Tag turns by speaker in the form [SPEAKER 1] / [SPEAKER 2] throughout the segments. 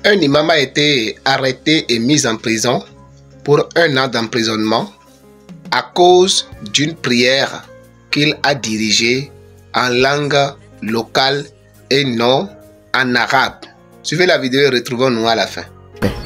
[SPEAKER 1] Un imam a été arrêté et mis en prison pour 1 an d'emprisonnement à cause d'une prière qu'il a dirigée en langue locale et non en arabe. Suivez la vidéo et retrouvons-nous à la fin.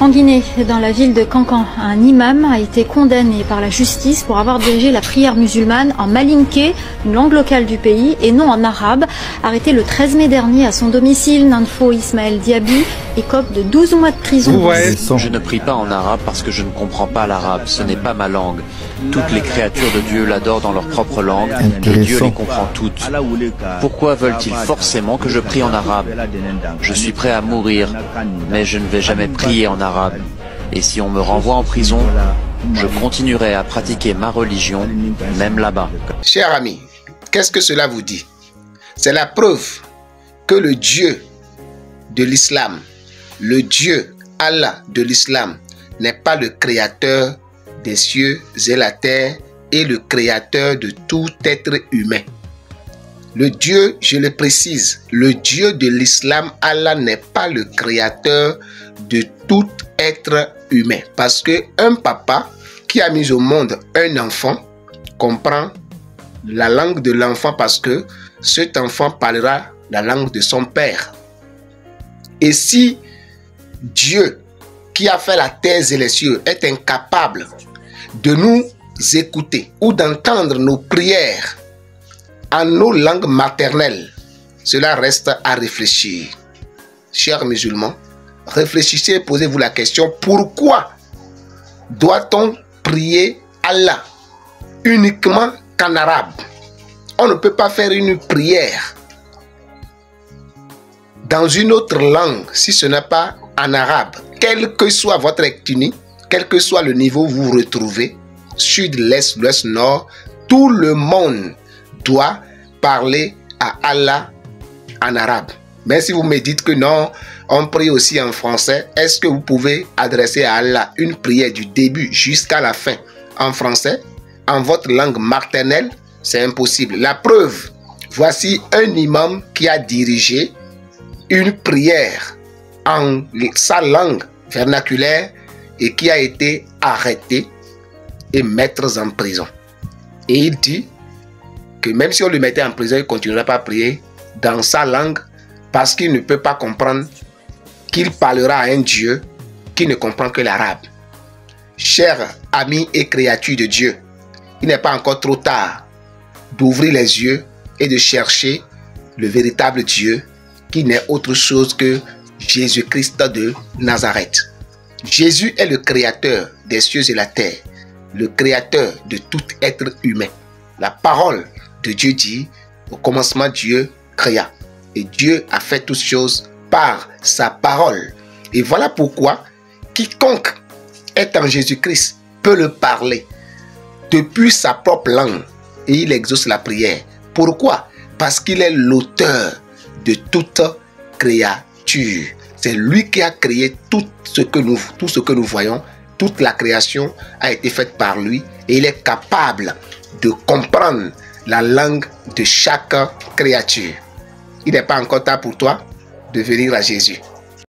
[SPEAKER 2] En Guinée, dans la ville de Kankan, un imam a été condamné par la justice pour avoir dirigé la prière musulmane en malinké, une langue locale du pays, et non en arabe. Arrêté le 13 mai dernier à son domicile, Nanfo Ismaël Diaby écope de 12 mois de prison.
[SPEAKER 3] Je ne prie pas en arabe parce que je ne comprends pas l'arabe, ce n'est pas ma langue. Toutes les créatures de Dieu l'adorent dans leur propre langue, et Dieu les comprend toutes. Pourquoi veulent-ils forcément que je prie en arabe? Je suis prêt à mourir, mais je ne vais jamais prier en arabe. Et si on me renvoie en prison, je continuerai à pratiquer ma religion, même là-bas.
[SPEAKER 1] Chers amis, qu'est-ce que cela vous dit? C'est la preuve que le Dieu de l'islam, le Dieu Allah de l'islam, n'est pas le créateur des cieux et la terre et le créateur de tout être humain. Le Dieu, je le précise, le Dieu de l'islam, Allah, n'est pas le créateur de tout être humain. Parce qu'un papa qui a mis au monde un enfant comprend la langue de l'enfant parce que cet enfant parlera la langue de son père. Et si Dieu qui a fait la terre et les cieux est incapable de nous écouter ou d'entendre nos prières en nos langues maternelles, cela reste à réfléchir. Chers musulmans, réfléchissez et posez-vous la question, pourquoi doit-on prier Allah uniquement qu'en arabe? On ne peut pas faire une prière dans une autre langue si ce n'est pas en arabe. Quelle que soit votre ethnie, quel que soit le niveau où vous vous retrouvez, sud, l'est, l'ouest, nord, tout le monde doit parler à Allah en arabe. Mais si vous me dites que non, on prie aussi en français, est-ce que vous pouvez adresser à Allah une prière du début jusqu'à la fin en français, en votre langue maternelle? C'est impossible. La preuve, voici un imam qui a dirigé une prière en sa langue vernaculaire et qui a été arrêté et mis en prison. Et il dit que même si on le mettait en prison, il ne continuerait pas à prier dans sa langue parce qu'il ne peut pas comprendre qu'il parlera à un Dieu qui ne comprend que l'arabe. Chers amis et créatures de Dieu, il n'est pas encore trop tard d'ouvrir les yeux et de chercher le véritable Dieu qui n'est autre chose que Jésus-Christ de Nazareth. Jésus est le créateur des cieux et la terre, le créateur de tout être humain. La parole de Dieu dit, au commencement Dieu créa. Et Dieu a fait toutes choses par sa parole. Et voilà pourquoi quiconque est en Jésus-Christ peut le parler depuis sa propre langue et il exauce la prière. Pourquoi? Parce qu'il est l'auteur de toute créature. C'est lui qui a créé tout ce que nous voyons. Toute la création a été faite par lui et il est capable de comprendre la langue de chaque créature. Il n'est pas encore tard pour toi de venir à Jésus.